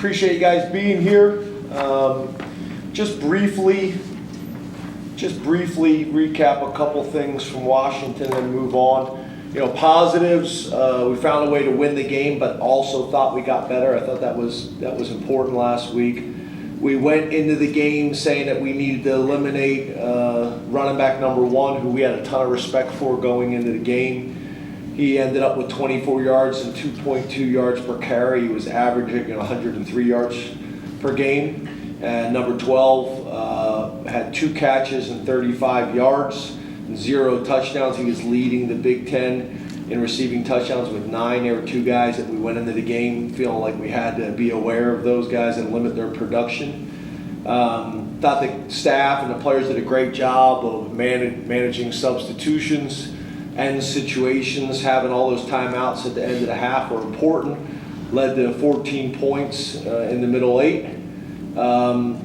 Appreciate you guys being here. Just briefly recap a couple things from Washington and move on. Positives, we found a way to win the game, but also thought we got better. I thought that was important last week. We went into the game saying that we needed to eliminate running back number 1, who we had a ton of respect for going into the game. He ended up with 24 yards and 2.2 yards per carry. He was averaging 103 yards per game. And number 12 had 2 catches and 35 yards and 0 touchdowns. He was leading the Big Ten in receiving touchdowns with 9. There were 2 guys that we went into the game feeling like we had to be aware of those guys and limit their production. Thought the staff and the players did a great job of managing substitutions and situations. Having all those timeouts at the end of the half were important. Led to 14 points in the middle 8. And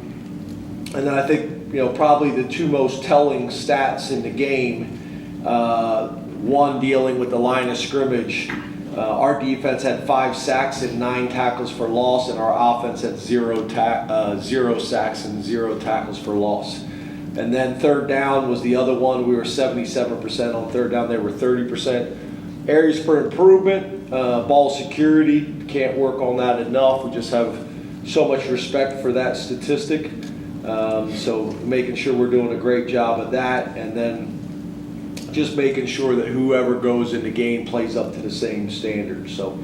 then I think probably the 2 most telling stats in the game. One dealing with the line of scrimmage. Our defense had 5 sacks and 9 tackles for loss, and our offense had 0 sacks and 0 tackles for loss. And then third down was the other one. We were 77% on third down. They were 30%. Areas for improvement, ball security. Can't work on that enough. We just have so much respect for that statistic. So making sure we're doing a great job of that. And then just making sure that whoever goes in the game plays up to the same standard. So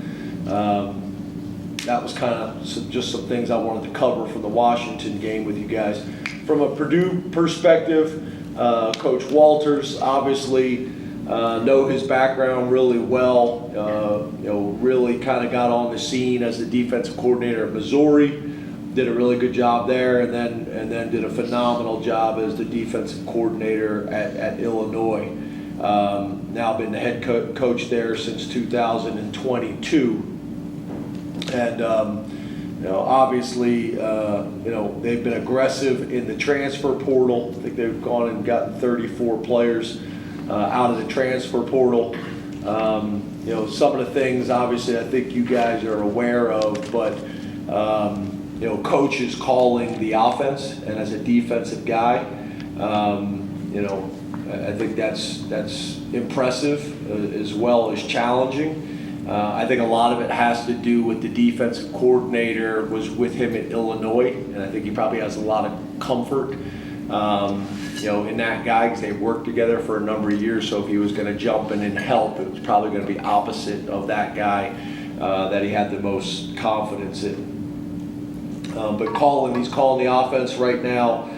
that was kind of just some things I wanted to cover from the Washington game with you guys. From a Purdue perspective, Coach Walters obviously know his background really well. Really kind of got on the scene as the defensive coordinator at Missouri. Did a really good job there, and then did a phenomenal job as the defensive coordinator at Illinois. Now been the head coach there since 2022, and obviously, they've been aggressive in the transfer portal. I think they've gone and gotten 34 players out of the transfer portal. Some of the things, obviously, I think you guys are aware of, but coach is calling the offense, and as a defensive guy, I think that's impressive as well as challenging. I think a lot of it has to do with the defensive coordinator was with him at Illinois, and I think he probably has a lot of comfort, in that guy because they've worked together for a number of years. So if he was going to jump in and help, it was probably going to be opposite of that guy that he had the most confidence in. But he's calling the offense right now.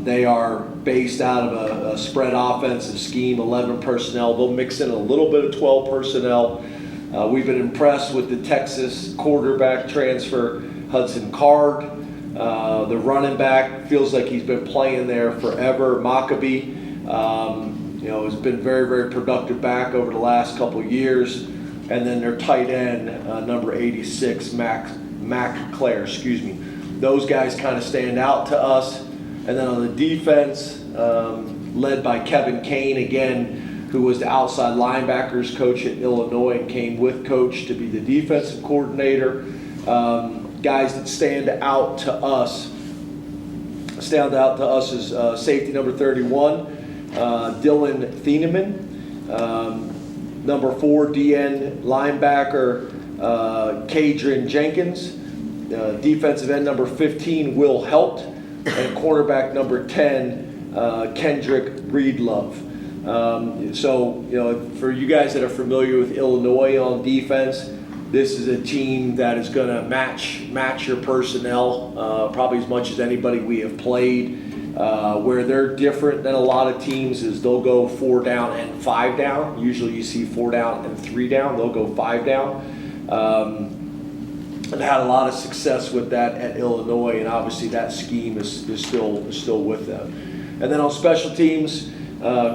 They are based out of a spread offensive scheme, 11 personnel. They'll mix in a little bit of 12 personnel. We've been impressed with the Texas quarterback transfer, Hudson Card. The running back feels like he's been playing there forever. Maccabee, has been very, very productive back over the last couple of years. And then their tight end, number 86, Mac Clare, Those guys kind of stand out to us. And then on the defense, led by Kevin Kane again, who was the outside linebackers coach at Illinois and came with coach to be the defensive coordinator. Guys that stand out to us is safety number 31, Dylan Thieneman, number 4 DN linebacker Kadrian Jenkins, defensive end number 15 Will Helt, and cornerback number 10 Kendrick Breedlove. For you guys that are familiar with Illinois on defense, this is a team that is going to match your personnel probably as much as anybody we have played. Where they're different than a lot of teams is they'll go 4 down and 5 down. Usually you see 4 down and 3 down. They'll go 5 down. And had a lot of success with that at Illinois, and obviously that scheme is still with them. And then on special teams,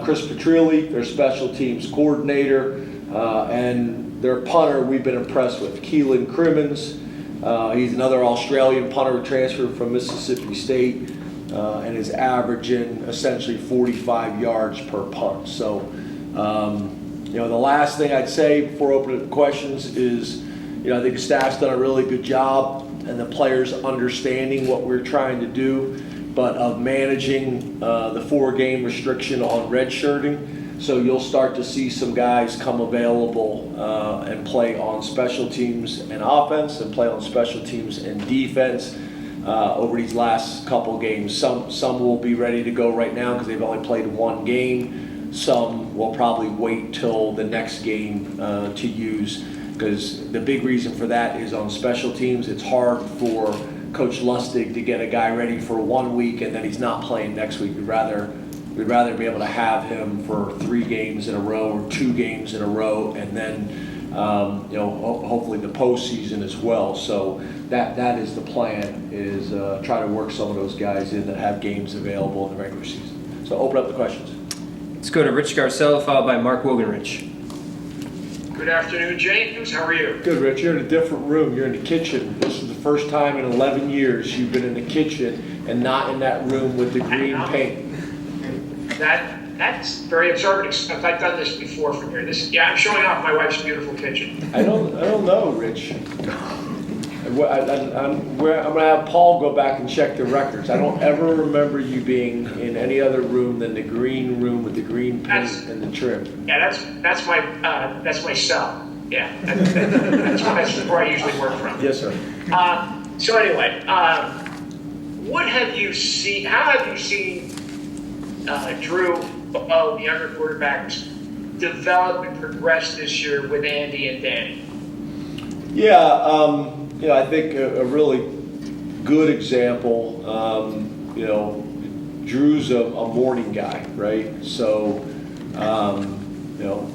Chris Petrilli, their special teams coordinator, and their punter we've been impressed with, Keelan Crimmins. He's another Australian punter transferred from Mississippi State, and is averaging essentially 45 yards per punt. So, the last thing I'd say before opening up questions is, I think the staff's done a really good job and the players understanding what we're trying to do, but of managing the 4-game restriction on redshirting. So you'll start to see some guys come available and play on special teams and offense, and play on special teams and defense over these last couple games. Some will be ready to go right now because they've only played 1 game. Some will probably wait till the next game to use, because the big reason for that is on special teams, it's hard for Coach Lustig to get a guy ready for 1 week and then he's not playing next week. We'd rather be able to have him for 3 games in a row or 2 games in a row, and then hopefully the postseason as well. So that is the plan, is try to work some of those guys in that have games available in the regular season. So open up the questions. Let's go to Rich Garcella, followed by Mark Wogenrich. Good afternoon, James. How are you? Good, Rich. You're in a different room. You're in the kitchen. This is the first time in 11 years you've been in the kitchen and not in that room with the green paint. That's very observant. I've done this before from here. I'm showing off my wife's beautiful kitchen. I don't know, Rich. I'm going to have Paul go back and check the records. I don't ever remember you being in any other room than the green room with the green paint and the trim. Yeah, that's my cell. Yeah, that's where I usually work from. Yes, sir. So anyway, what have you seen? How have you seen Drew, the younger quarterbacks, develop and progress this year with Andy and Danny? Yeah, I think a really good example, Drew's a morning guy, right? So,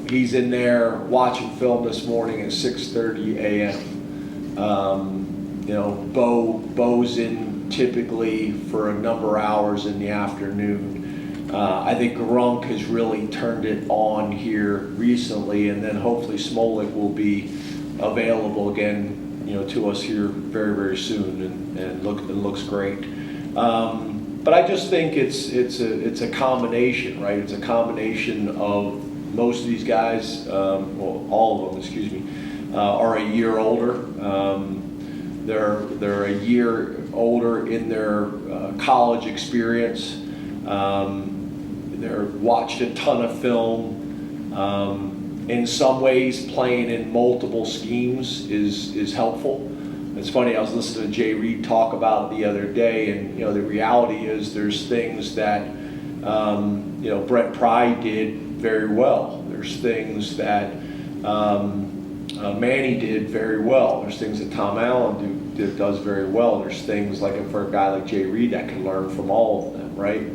he's in there watching film this morning at 6:30 a.m. Bo's in typically for a number of hours in the afternoon. I think Gronk has really turned it on here recently, and then hopefully Smolik will be available again, to us here very, very soon, and looks great. But I just think it's a combination, right? It's a combination of most of these guys, all of them, excuse me, are a year older. They're a year older in their college experience. They're watched a ton of film. In some ways, playing in multiple schemes is helpful. It's funny, I was listening to Jay Reed talk about it the other day, and the reality is there's things that Brent Pry did very well. There's things that Manny did very well. There's things that Tom Allen does very well. There's things like for a guy like Jay Reed that can learn from all of them, right?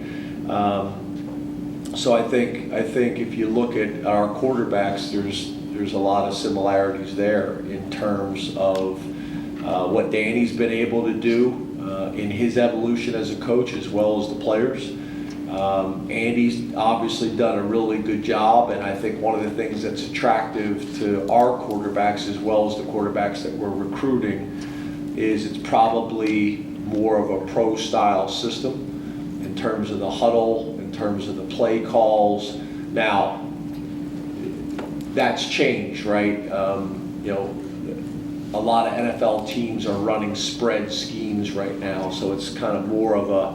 So I think if you look at our quarterbacks, there's a lot of similarities there in terms of what Danny's been able to do in his evolution as a coach, as well as the players. Andy's obviously done a really good job, and I think one of the things that's attractive to our quarterbacks, as well as the quarterbacks that we're recruiting, is it's probably more of a pro-style system in terms of the huddle, in terms of the play calls. Now, that's changed, right? A lot of NFL teams are running spread schemes right now, so it's kind of more of a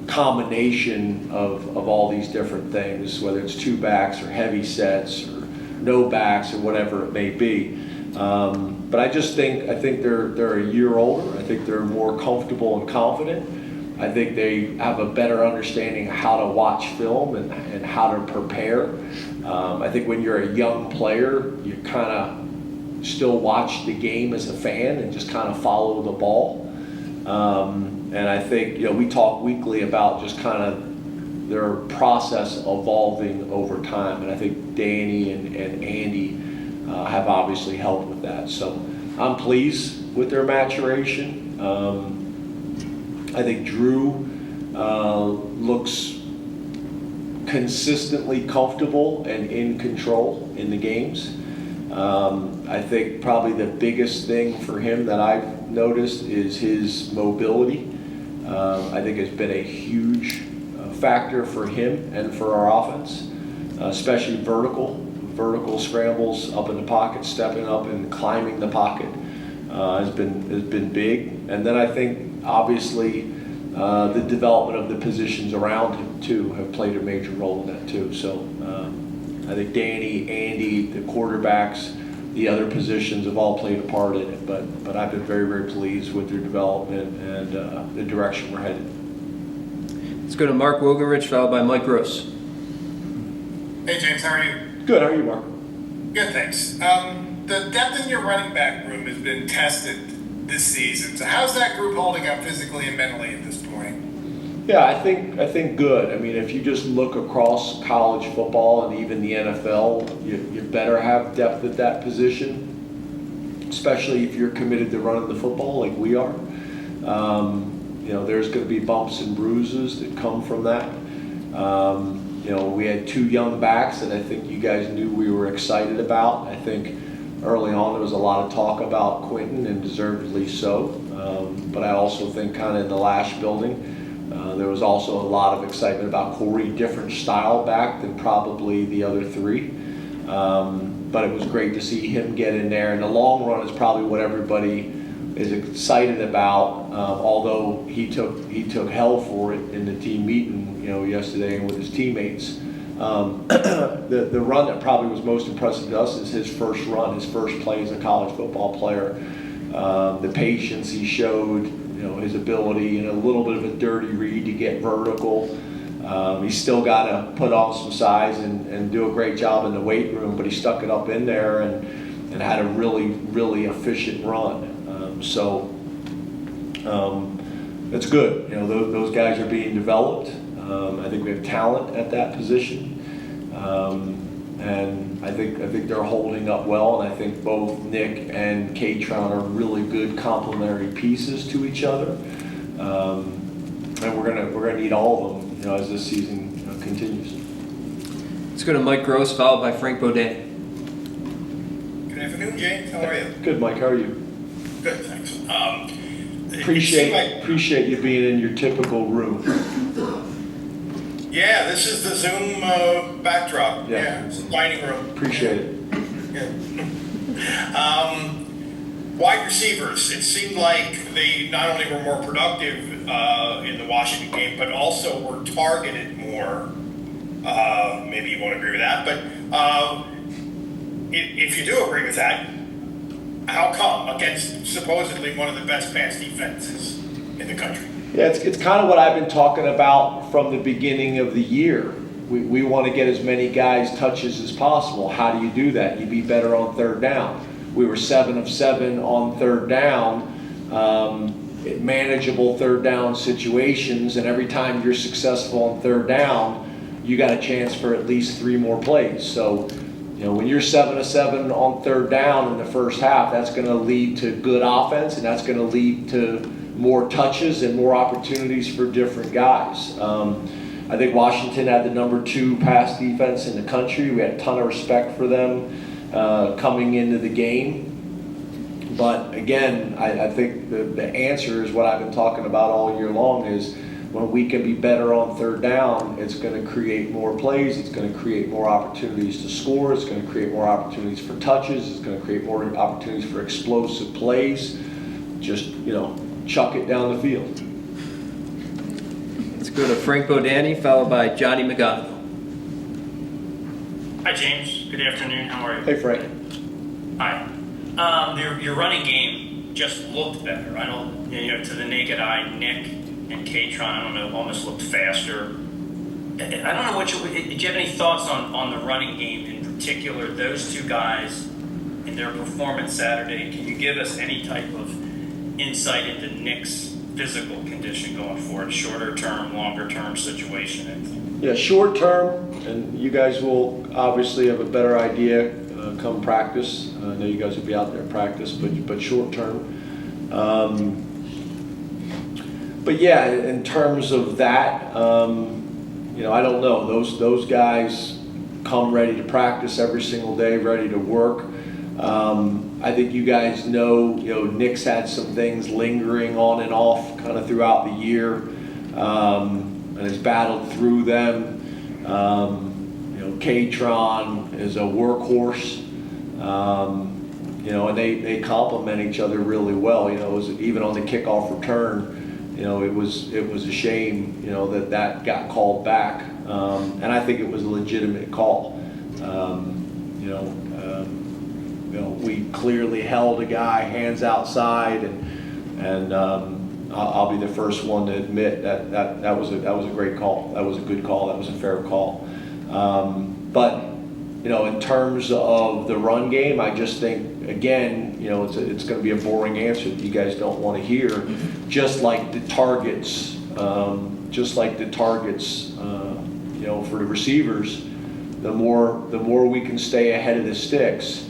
combination of all these different things, whether it's 2 backs or heavy sets or no backs or whatever it may be. But I think they're a year older. I think they're more comfortable and confident. I think they have a better understanding of how to watch film and how to prepare. I think when you're a young player, you kind of still watch the game as a fan and just kind of follow the ball. And I think, we talk weekly about just kind of their process evolving over time. And I think Danny and Andy have obviously helped with that. So I'm pleased with their maturation. I think Drew looks consistently comfortable and in control in the games. I think probably the biggest thing for him that I've noticed is his mobility. I think it's been a huge factor for him and for our offense, especially vertical scrambles up in the pocket, stepping up and climbing the pocket. has been big. And then I think obviously the development of the positions around him too have played a major role in that too. So I think Danny, Andy, the quarterbacks, the other positions have all played a part in it. But I've been very, very pleased with their development and the direction we're headed. Let's go to Mark Wogenrich, followed by Mike Gross. Hey James, how are you? Good. How are you, Mark? Good, thanks. The depth in your running back room has been tested this season. So how's that group holding up physically and mentally at this point? Yeah, I think good. I mean, if you just look across college football and even the NFL, you better have depth at that position, especially if you're committed to running the football like we are. There's going to be bumps and bruises that come from that. We had 2 young backs that I think you guys knew we were excited about. I think early on there was a lot of talk about Quentin, and deservedly so. But I also think kind of in the Lash building, there was also a lot of excitement about Corey, different style back than probably the other 3. But it was great to see him get in there. In the long run is probably what everybody is excited about, although he took hell for it in the team meeting, yesterday and with his teammates. The run that probably was most impressive to us is his first run, his first play as a college football player. The patience he showed, his ability and a little bit of a dirty read to get vertical. He's still got to put on some size and do a great job in the weight room, but he stuck it up in there and had a really, really efficient run. It's good. Those guys are being developed. I think we have talent at that position, and I think they're holding up well. And I think both Nick and Katron are really good complementary pieces to each other. And we're gonna need all of them, as this season continues. Let's go to Mike Gross, followed by Frank Bodani. Good afternoon, James. How are you? Good, Mike. How are you? Good, thanks. Appreciate you being in your typical room. Yeah, this is the Zoom backdrop. Yeah, it's a dining room. Appreciate it. Yeah. Wide receivers. It seemed like they not only were more productive in the Washington game, but also were targeted more. Maybe you won't agree with that, but if you do agree with that, how come against supposedly one of the best pass defenses in the country? Yeah, it's kind of what I've been talking about from the beginning of the year. We want to get as many guys touches as possible. How do you do that? You be better on third down. We were 7 of 7 on third down, manageable third down situations, and every time you're successful on third down, you got a chance for at least 3 more plays. So, when you're 7 of 7 on third down in the first half, that's going to lead to good offense, and that's going to lead to more touches and more opportunities for different guys. I think Washington had the number 2 pass defense in the country. We had a ton of respect for them coming into the game. But again, I think the answer is what I've been talking about all year long is when we can be better on third down, it's going to create more plays, it's going to create more opportunities to score, it's going to create more opportunities for touches, it's going to create more opportunities for explosive plays. Just, chuck it down the field. Let's go to Frank Bodani, followed by Johnny McGonigal. Hi, James. Good afternoon. How are you? Hey, Frank. Hi. Your running game just looked better. I don't, to the naked eye, Nick and Katron, almost looked faster. I don't know did you have any thoughts on the running game in particular, those 2 guys and their performance Saturday? Can you give us any type of insight into Nick's physical condition going forward, shorter term, longer term situation? Yeah, short term, and you guys will obviously have a better idea come practice. I know you guys will be out there practice, but short term. But yeah, in terms of that, I don't know. Those guys come ready to practice every single day, ready to work. I think you guys know, Nick's had some things lingering on and off kind of throughout the year, and has battled through them. Katron is a workhorse. And they complement each other really well. It was even on the kickoff return. It was a shame, that got called back, and I think it was a legitimate call. We clearly held a guy hands outside, and I'll be the first one to admit that was a great call. That was a good call. That was a fair call. But in terms of the run game, I just think, again, it's going to be a boring answer that you guys don't want to hear. Just like the targets, for the receivers, the more we can stay ahead of the sticks,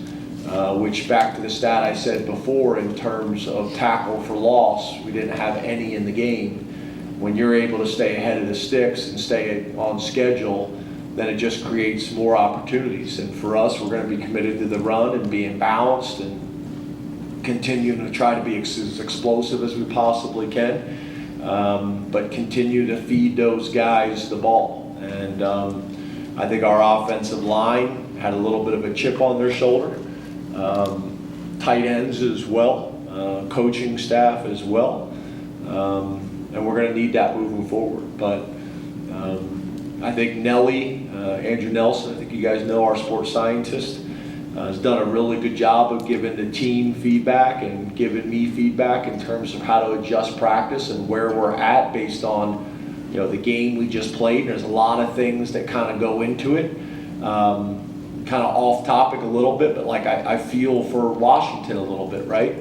which back to the stat I said before in terms of tackle for loss, we didn't have any in the game. When you're able to stay ahead of the sticks and stay on schedule, then it just creates more opportunities. And for us, we're going to be committed to the run and being balanced and continuing to try to be as explosive as we possibly can, but continue to feed those guys the ball. And I think our offensive line had a little bit of a chip on their shoulder, tight ends as well, coaching staff as well, and we're going to need that moving forward. But I think Nelly, Andrew Nelson, I think you guys know our sports scientist, has done a really good job of giving the team feedback and giving me feedback in terms of how to adjust practice and where we're at based on the game we just played. There's a lot of things that kind of go into it. Kind of off topic a little bit, but I feel for Washington a little bit, right?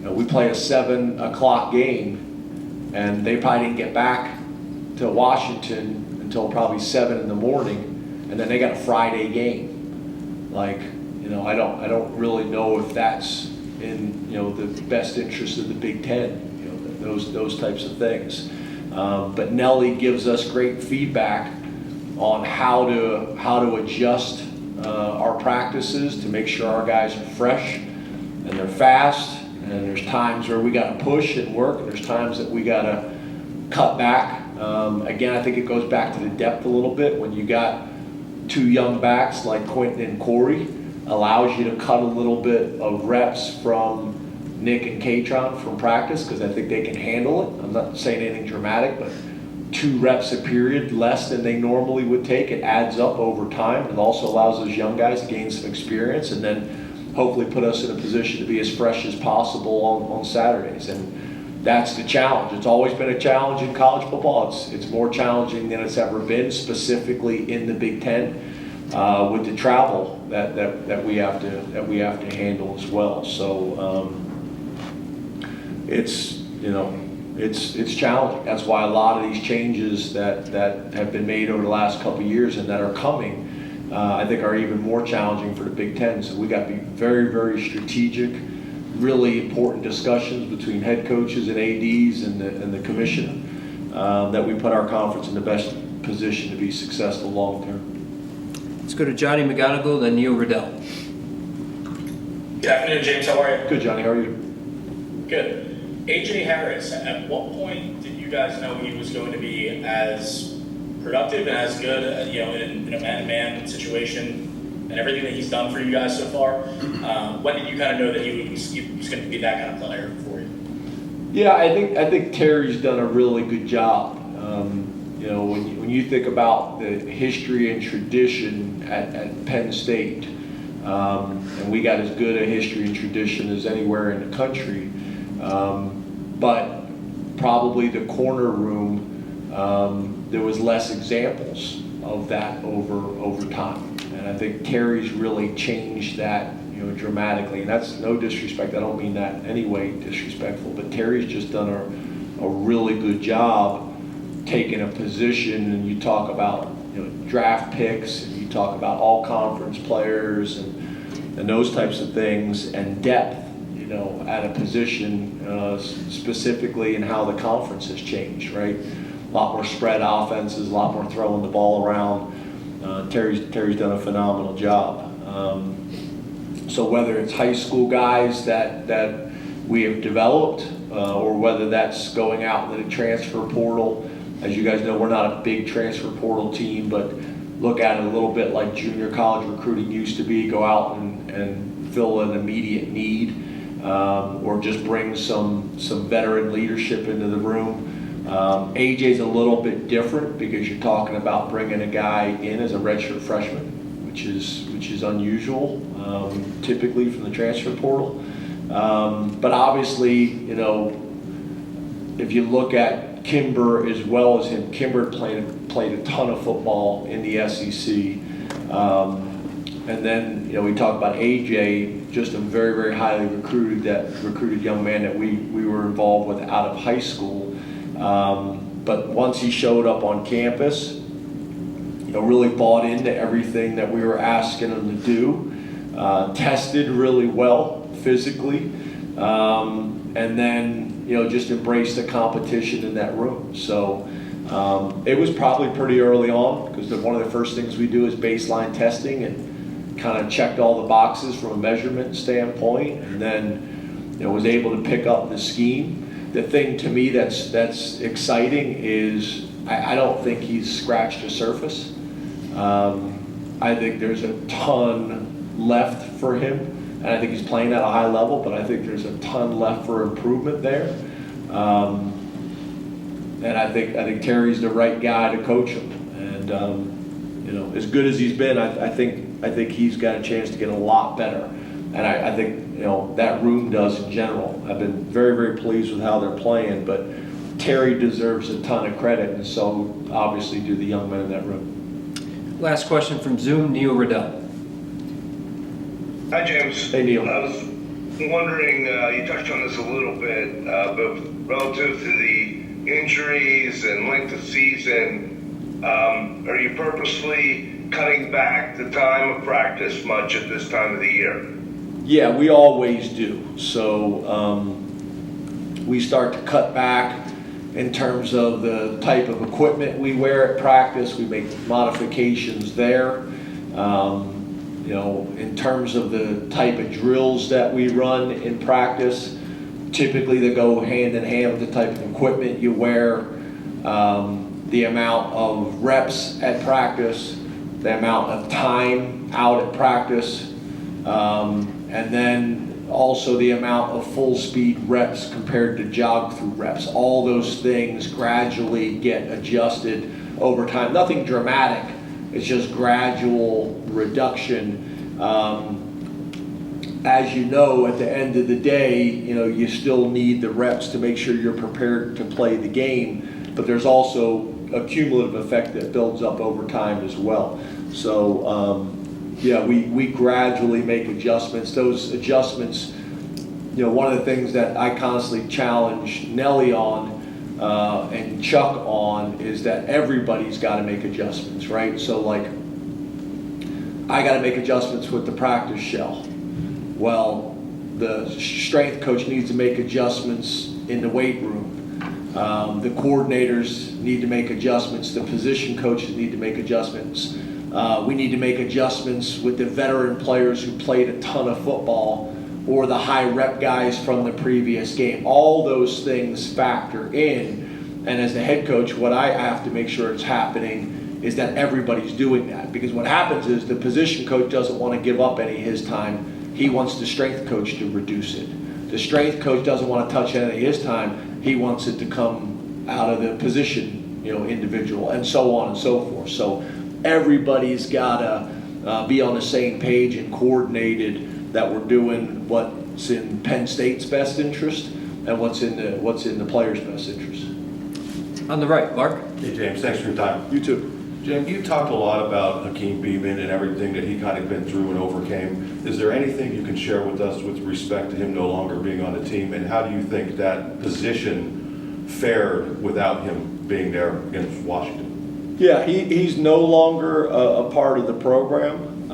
We play a 7 o'clock game, and they probably didn't get back to Washington until probably 7 in the morning, and then they got a Friday game. I don't really know if that's in the best interest of the Big Ten. Those types of things. But Nelly gives us great feedback on how to adjust our practices to make sure our guys are fresh and they're fast. And there's times where we got to push and work, and there's times that we got to cut back. Again, I think it goes back to the depth a little bit. When you got 2 young backs like Quentin and Corey, allows you to cut a little bit of reps from Nick and Katron from practice, because I think they can handle it. I'm not saying anything dramatic, but 2 reps a period less than they normally would take. It adds up over time. It also allows those young guys to gain some experience and then hopefully put us in a position to be as fresh as possible on Saturdays. And that's the challenge. It's always been a challenge in college football. It's more challenging than it's ever been, specifically in the Big Ten, with the travel that we have to handle as well. So it's challenging. That's why a lot of these changes that have been made over the last couple of years and that are coming, I think are even more challenging for the Big Ten. So we got to be very, very strategic, really important discussions between head coaches and ADs and the commissioner, that we put our conference in the best position to be successful long term. Let's go to Johnny McGonigal, then Neil Riddell. Good afternoon, James. How are you? Good, Johnny. How are you? Good. AJ Harris, at what point did you guys know he was going to be as productive and as good, in a man-to-man situation and everything that he's done for you guys so far? When did you kind of know that he was going to be that kind of player for you? Yeah, I think Terry's done a really good job. When you think about the history and tradition at Penn State, and we got as good a history and tradition as anywhere in the country, but probably the corner room, there was less examples of that over time. And I think Terry's really changed that dramatically. And that's no disrespect. I don't mean that in any way disrespectful, but Terry's just done a really good job taking a position. And you talk about draft picks, and you talk about all conference players and those types of things, and depth at a position, specifically in how the conference has changed, right? A lot more spread offenses, a lot more throwing the ball around. Terry's done a phenomenal job. So whether it's high school guys that we have developed, or whether that's going out in the transfer portal, as you guys know, we're not a big transfer portal team, but look at it a little bit like junior college recruiting used to be. Go out and fill an immediate need, or just bring some veteran leadership into the room. AJ's a little bit different because you're talking about bringing a guy in as a redshirt freshman, which is unusual, typically from the transfer portal. But obviously, you know, if you look at Kimber as well as him, Kimber played a ton of football in the SEC. And then, you know, we talk about AJ, just a very, very highly recruited young man that we were involved with out of high school. But once he showed up on campus, you know, really bought into everything that we were asking him to do, tested really well physically, and then, you know, just embraced the competition in that room. So it was probably pretty early on, because one of the first things we do is baseline testing, and kind of checked all the boxes from a measurement standpoint, and then, you know, was able to pick up the scheme. The thing to me that's exciting is I don't think he's scratched the surface. I think there's a ton left for him, and I think he's playing at a high level, but I think there's a ton left for improvement there. And I think Terry's the right guy to coach him. And you know, as good as he's been, I think he's got a chance to get a lot better. And I think, you know, that room does in general. I've been very, very pleased with how they're playing, but Terry deserves a ton of credit, and so obviously do the young men in that room. Last question from Zoom, Neil Riddell. Hi, James. Hey, Neil. I was wondering, you touched on this a little bit, but relative to the injuries and length of season, are you purposely cutting back the time of practice much at this time of the year? Yeah, we always do. So we start to cut back in terms of the type of equipment we wear at practice. We make modifications there. You know, in terms of the type of drills that we run in practice, typically they go hand in hand with the type of equipment you wear, the amount of reps at practice, the amount of time out at practice, and then also the amount of full speed reps compared to jog through reps. All those things gradually get adjusted over time. Nothing dramatic, it's just gradual reduction. As you know, at the end of the day, you know, you still need the reps to make sure you're prepared to play the game, but there's also a cumulative effect that builds up over time as well. So, yeah, we gradually make adjustments. Those adjustments, you know, one of the things that I constantly challenge Nelly on and Chuck on is that everybody's got to make adjustments, right? So, like, I got to make adjustments with the practice shell. Well, the strength coach needs to make adjustments in the weight room. The coordinators need to make adjustments. The position coaches need to make adjustments. We need to make adjustments with the veteran players who played a ton of football, or the high rep guys from the previous game. All those things factor in, and as the head coach, what I have to make sure is happening is that everybody's doing that. Because what happens is the position coach doesn't want to give up any of his time. He wants the strength coach to reduce it. The strength coach doesn't want to touch any of his time. He wants it to come out of the position, you know, individual, and so on and so forth. So everybody's got to be on the same page and coordinated that we're doing what's in Penn State's best interest and what's in the players' best interest. On the right, Mark. Hey, James, thanks for your time. You too. Jim, you talked a lot about Hakeem Beamon and everything that he kind of been through and overcame. Is there anything you can share with us with respect to him no longer being on the team, and how do you think that position fared without him being there against Washington? Yeah, he's no longer a part of the program.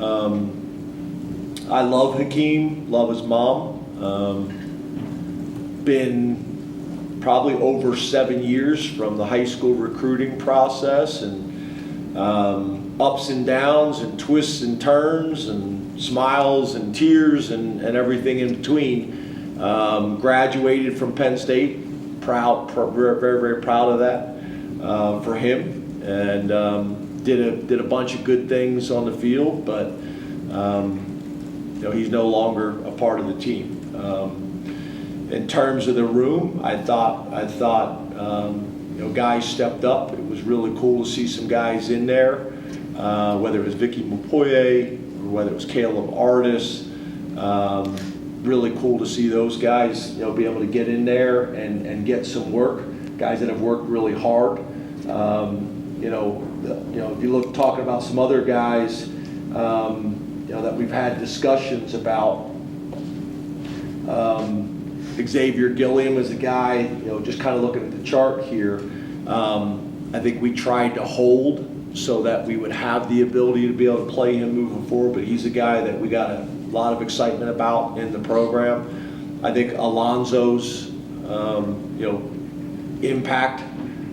I love Hakeem, love his mom. Been probably over 7 years from the high school recruiting process, and ups and downs and twists and turns and smiles and tears and everything in between. Graduated from Penn State, very, very proud of that for him, and did a bunch of good things on the field, but he's no longer a part of the team. In terms of the room, I thought guys stepped up. It was really cool to see some guys in there, whether it was Vicky Mupoye or whether it was Caleb Artis. Really cool to see those guys, be able to get in there and get some work. Guys that have worked really hard. If you look talking about some other guys, that we've had discussions about. Xavier Gilliam is a guy, just kind of looking at the chart here. I think we tried to hold so that we would have the ability to be able to play him moving forward, but he's a guy that we got a lot of excitement about in the program. I think Alonzo's, impact,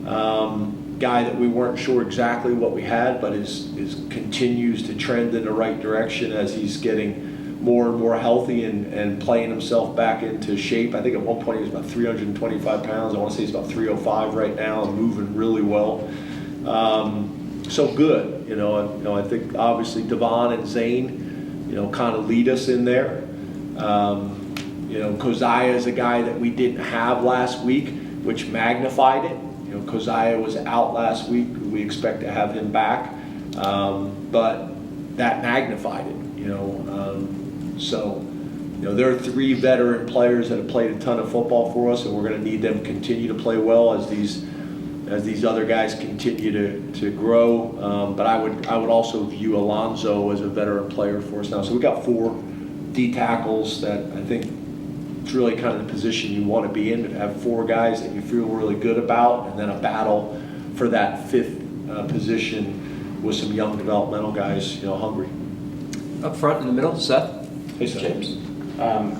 guy that we weren't sure exactly what we had, but is continues to trend in the right direction as he's getting more and more healthy and playing himself back into shape. I think at one point he was about 325 pounds. I want to say he's about 305 right now and moving really well. So good, I think obviously Devon and Zane, kind of lead us in there. Keziah is a guy that we didn't have last week, which magnified it. Keziah was out last week. We expect to have him back, but that magnified it. There are 3 veteran players that have played a ton of football for us, and we're going to need them to continue to play well as these other guys continue to grow. But I would also view Alonzo as a veteran player for us now. So we got 4 D tackles that I think it's really kind of the position you want to be in, to have 4 guys that you feel really good about, and then a battle for that 5th position with some young developmental guys, hungry. Up front in the middle, Seth. Hey, Seth. James,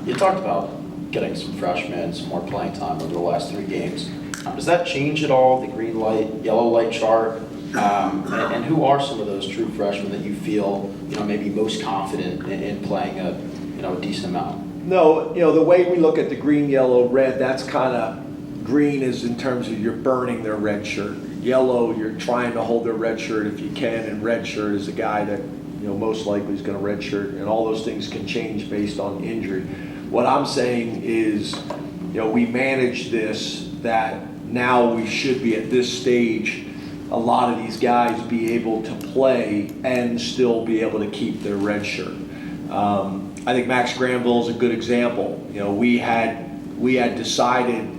you talked about getting some freshmen, some more playing time over the last 3 games. Does that change at all, the green light, yellow light chart? And who are some of those true freshmen that you feel, maybe most confident in playing a decent amount? No, the way we look at the green, yellow, red, that's kind of, green is in terms of you're burning their red shirt. Yellow, you're trying to hold their red shirt if you can, and red shirt is a guy that most likely is going to red shirt, and all those things can change based on injury. What I'm saying is, we manage this, that now we should be at this stage, a lot of these guys be able to play and still be able to keep their red shirt. I think Max Granville is a good example. We had decided,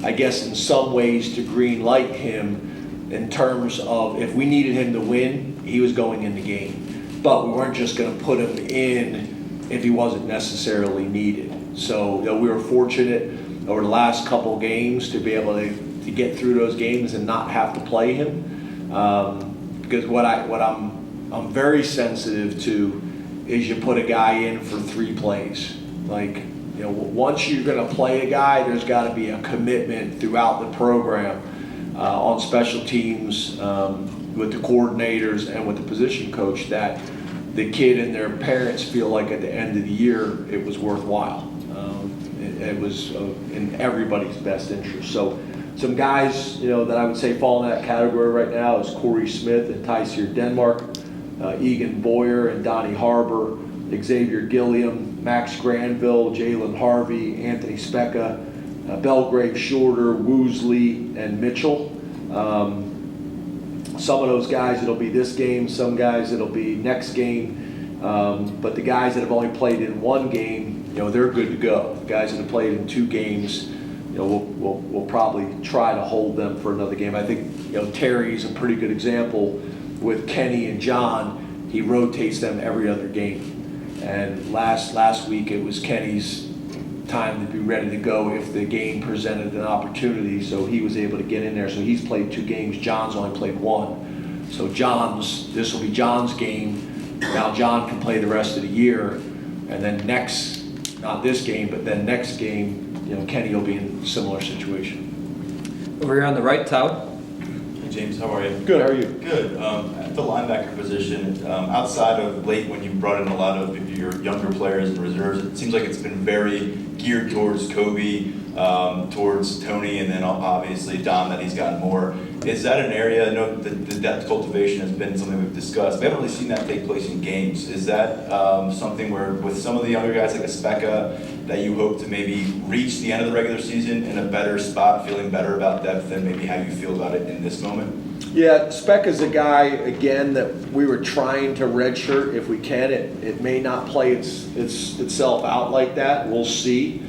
I guess in some ways to green light him in terms of if we needed him to win, he was going in the game. But we weren't just going to put him in if he wasn't necessarily needed. So we were fortunate over the last couple games to be able to get through those games and not have to play him. Because what I'm very sensitive to is you put a guy in for 3 plays. Once you're going to play a guy, there's got to be a commitment throughout the program on special teams, with the coordinators and with the position coach, that the kid and their parents feel like at the end of the year it was worthwhile. It was in everybody's best interest. So some guys, that I would say fall in that category right now is Corey Smith and Tyseer Denmark, Egan Boyer and Donnie Harbour, Xavier Gilliam, Max Granville, Jalen Harvey, Anthony Specca, Belgrave Shorter, Woosley, and Mitchell. Some of those guys, it'll be this game. Some guys, it'll be next game. But the guys that have only played in 1 game, they're good to go. The guys that have played in 2 games, we'll probably try to hold them for another game. I think, Terry's a pretty good example with Kenny and John. He rotates them every other game. And last week, it was Kenny's time to be ready to go if the game presented an opportunity, so he was able to get in there. So he's played 2 games. John's only played 1. So this will be John's game. Now John can play the rest of the year, and then not this game, but then next game, Kenny will be in a similar situation. Over here on the right, Todd. Hey James, how are you? Good, how are you? Good. At the linebacker position, outside of late when you brought in a lot of your younger players and reserves, it seems like it's been very geared towards Kobe, towards Tony and then obviously Dom that he's gotten more. Is that an area, I know that the depth cultivation has been something we've discussed. We haven't really seen that take place in games. Is that something where with some of the younger guys like a Specca that you hope to maybe reach the end of the regular season in a better spot, feeling better about depth than maybe how you feel about it in this moment? Yeah, Speck is a guy, again, that we were trying to redshirt if we can. It may not play itself out like that. We'll see.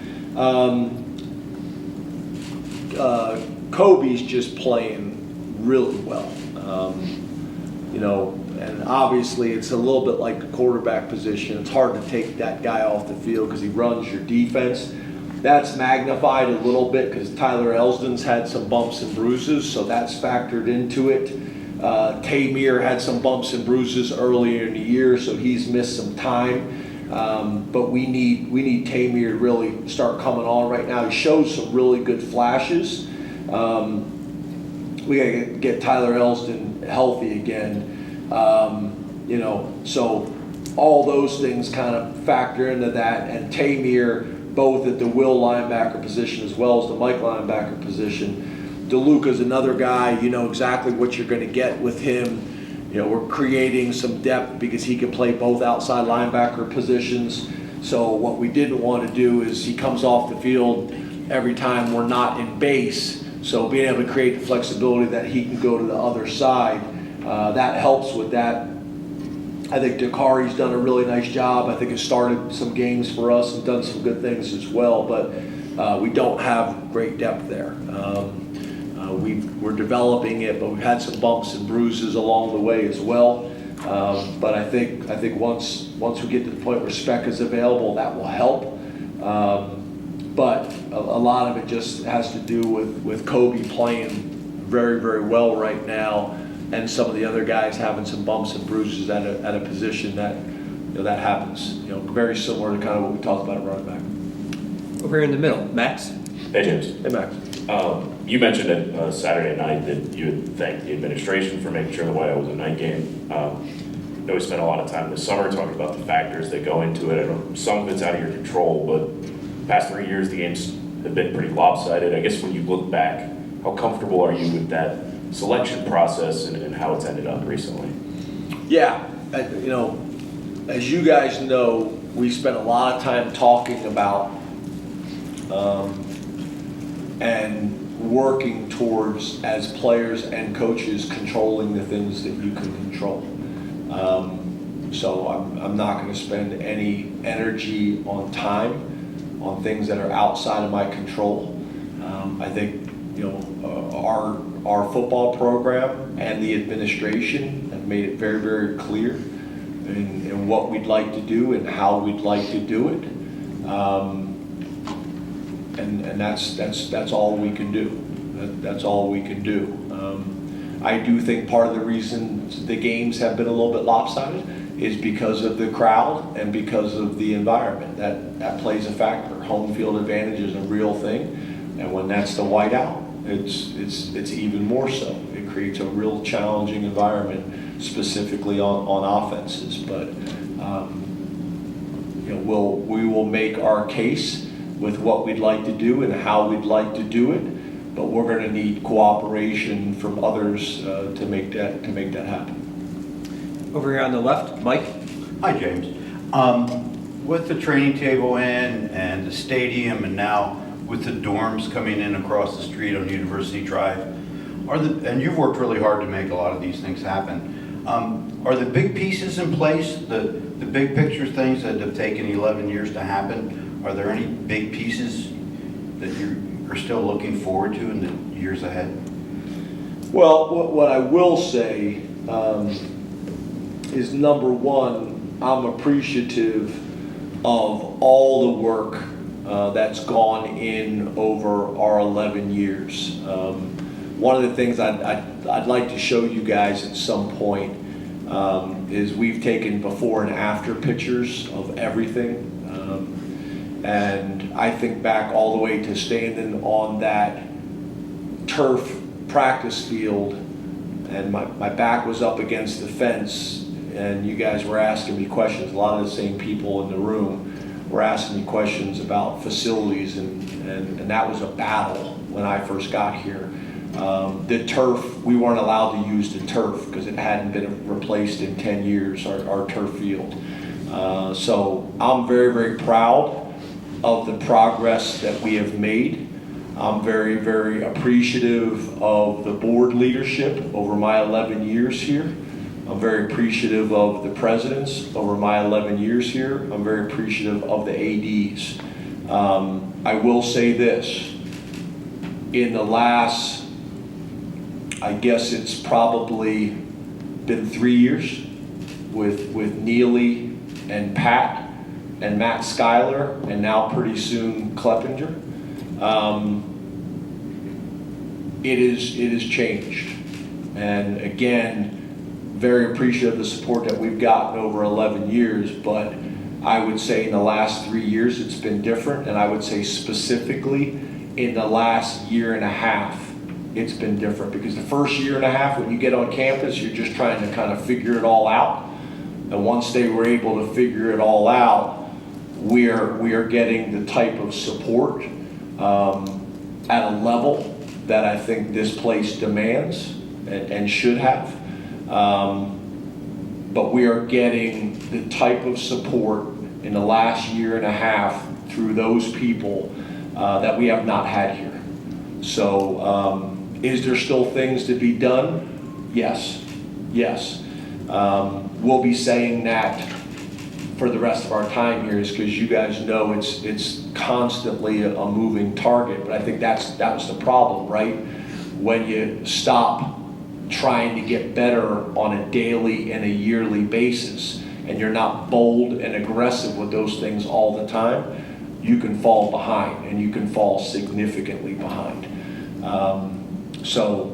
Kobe's just playing really well. And obviously it's a little bit like the quarterback position. It's hard to take that guy off the field because he runs your defense. That's magnified a little bit because Tyler Elsdon's had some bumps and bruises, so that's factored into it. Tamir had some bumps and bruises earlier in the year, so he's missed some time. But we need Tamir to really start coming on right now. He shows some really good flashes. We got to get Tyler Elsdon healthy again. So all those things kind of factor into that. And Tamir, both at the will linebacker position as well as the Mike linebacker position. DeLuca's another guy, you know exactly what you're going to get with him. We're creating some depth because he can play both outside linebacker positions. So what we didn't want to do is he comes off the field every time we're not in base. So being able to create the flexibility that he can go to the other side, that helps with that. I think Dakari's done a really nice job. I think he's started some games for us and done some good things as well, but we don't have great depth there. We're developing it, but we've had some bumps and bruises along the way as well. But I think once we get to the point where Speck is available, that will help. But a lot of it just has to do with Kobe playing very, very well right now, and some of the other guys having some bumps and bruises at a position that that happens. Very similar to kind of what we talked about at running back. Over here in the middle, Max. Hey, James. Hey, Max. You mentioned it Saturday night that you had thanked the administration for making sure the whiteout was a night game. I know we spent a lot of time this summer talking about the factors that go into it. I know some of it's out of your control, but the past 3 years the games have been pretty lopsided. I guess when you look back, how comfortable are you with that selection process and how it's ended up recently? Yeah, as you guys know, we spent a lot of time talking about and working towards, as players and coaches, controlling the things that you can control. So I'm not going to spend any energy on time on things that are outside of my control. I think our football program and the administration have made it very, very clear in what we'd like to do and how we'd like to do it. And that's all we can do. That's all we can do. I do think part of the reason the games have been a little bit lopsided is because of the crowd and because of the environment. That plays a factor. Home field advantage is a real thing, and when that's the whiteout, it's even more so. It creates a real challenging environment, specifically on offenses. But we will make our case with what we'd like to do and how we'd like to do it, but we're going to need cooperation from others to make that happen. Over here on the left, Mike. Hi, James. With the training table in and the stadium, and now with the dorms coming in across the street on University Drive, and you've worked really hard to make a lot of these things happen. Are the big pieces in place, the big picture things that have taken 11 years to happen? Are there any big pieces that you are still looking forward to in the years ahead? Well, what I will say is, number one, I'm appreciative of all the work that's gone in over our 11 years. One of the things I'd like to show you guys at some point is we've taken before and after pictures of everything. And I think back all the way to standing on that turf practice field, and my back was up against the fence, and you guys were asking me questions. A lot of the same people in the room were asking me questions about facilities and and that was a battle when I first got here. The turf, we weren't allowed to use the turf because it hadn't been replaced in 10 years, our turf field. So I'm very, very proud of the progress that we have made. I'm very, very appreciative of the board leadership over my 11 years here. I'm very appreciative of the presidents over my 11 years here. I'm very appreciative of the ADs. I will say this, in the last, I guess it's probably been 3 years with Neely and Pat and Matt Schuyler, and now pretty soon Kleppinger. It is changed. And again, very appreciative of the support that we've gotten over 11 years, but I would say in the last 3 years it's been different, and I would say specifically in the last year and a half it's been different, because the first year and a half when you get on campus you're just trying to kind of figure it all out, and once they were able to figure it all out, we are getting the type of support at a level that I think this place demands and should have. But we are getting the type of support in the last year and a half through those people that we have not had here. So is there still things to be done? Yes, yes. We'll be saying that for the rest of our time here, is because you guys know it's constantly a moving target, but I think that was the problem, right? When you stop trying to get better on a daily and a yearly basis, and you're not bold and aggressive with those things all the time, you can fall behind, and you can fall significantly behind. So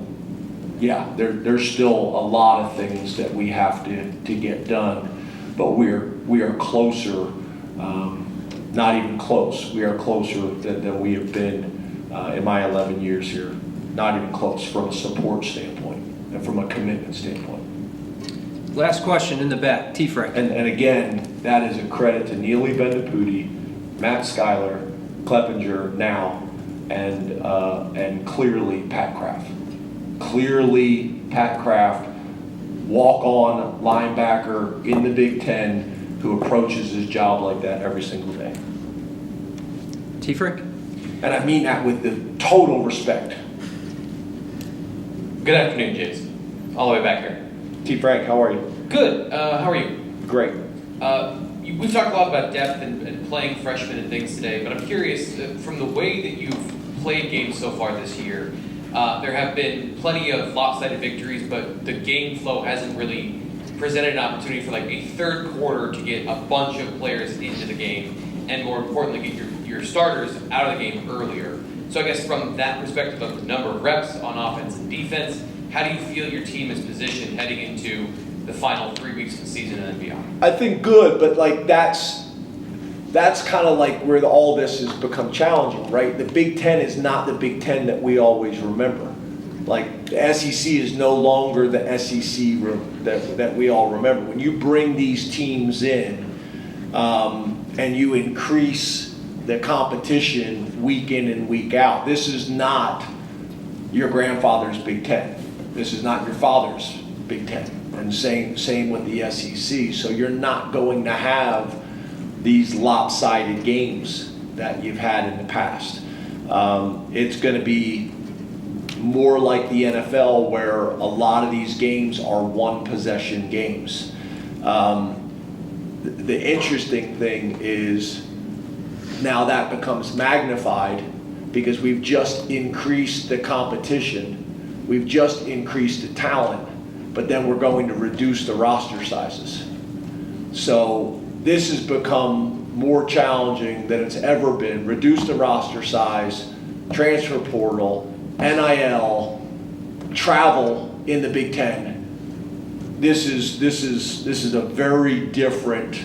yeah, there's still a lot of things that we have to get done, but we are closer, not even close, we are closer than we have been in my 11 years here. Not even close from a support standpoint and from a commitment standpoint. Last question in the back, T. Frank. And again, that is a credit to Neely Bendapudi, Matt Schuyler, Kleppinger now, and clearly Pat Kraft. Clearly Pat Kraft, walk-on linebacker in the Big Ten, who approaches his job like that every single day. T. Frank? And I mean that with the total respect. Good afternoon, Jason. All the way back here. T. Frank, how are you? Good. How are you? Great. We've talked a lot about depth and playing freshmen and things today, but I'm curious, from the way that you've played games so far this year, there have been plenty of lopsided victories, but the game flow hasn't really presented an opportunity for like a third quarter to get a bunch of players into the game, and more importantly, get your starters out of the game earlier. So I guess from that perspective of the number of reps on offense and defense, how do you feel your team is positioned heading into the final 3 weeks of the season and then beyond? I think good, but like that's kind of like where all this has become challenging, right? The Big Ten is not the Big Ten that we always remember. Like the SEC is no longer the SEC that we all remember. When you bring these teams in and you increase the competition week in and week out, this is not your grandfather's Big Ten. This is not your father's Big Ten. And same with the SEC. So you're not going to have these lopsided games that you've had in the past. It's going to be more like the NFL, where a lot of these games are one possession games. The interesting thing is now that becomes magnified because we've just increased the competition, we've just increased the talent, but then we're going to reduce the roster sizes. So this has become more challenging than it's ever been. Reduce the roster size, transfer portal, NIL, travel in the Big Ten. This is a very different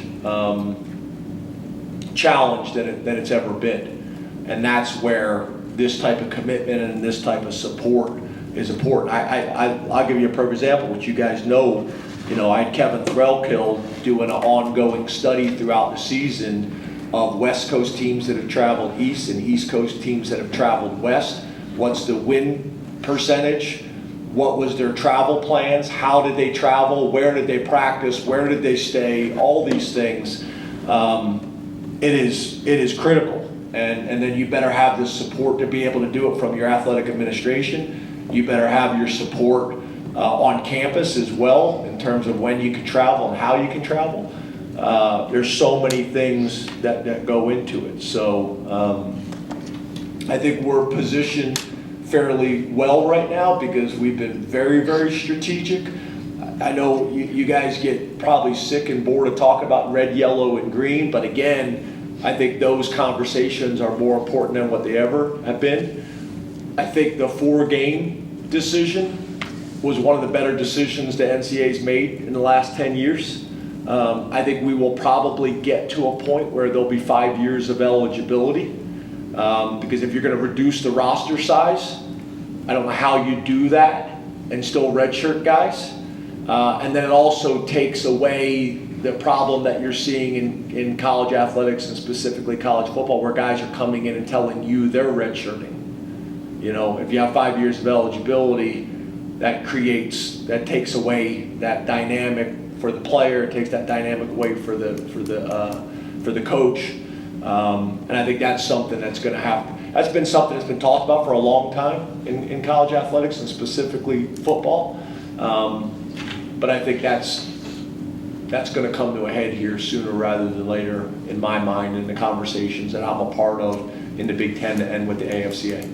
challenge than it's ever been, and that's where this type of commitment and this type of support is important. I'll give you a perfect example, which you guys know. You know, I had Kevin Threlkill doing an ongoing study throughout the season of West Coast teams that have traveled east and East Coast teams that have traveled west. What's the win percentage? What was their travel plans? How did they travel? Where did they practice? Where did they stay? All these things. It is critical. And then you better have the support to be able to do it from your athletic administration. You better have your support on campus as well in terms of when you can travel and how you can travel. There's so many things that go into it. So I think we're positioned fairly well right now because we've been very, very strategic. I know you guys get probably sick and bored of talking about red, yellow, and green, but again, I think those conversations are more important than what they ever have been. I think the 4-game decision was one of the better decisions the NCAA's made in the last 10 years. I think we will probably get to a point where there'll be 5 years of eligibility because if you're going to reduce the roster size, I don't know how you do that and still redshirt guys. And then it also takes away the problem that you're seeing in college athletics and specifically college football where guys are coming in and telling you they're redshirting. You know, if you have 5 years of eligibility, that takes away that dynamic for the player, it takes that dynamic away for the coach. And I think that's something that's going to happen. That's been something that's been talked about for a long time in college athletics and specifically football. But I think that's going to come to a head here sooner rather than later, in my mind, in the conversations that I'm a part of in the Big Ten and with the AFCA.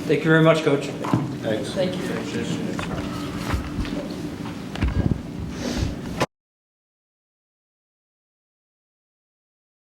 Thank you very much, Coach. Thanks. Thank you.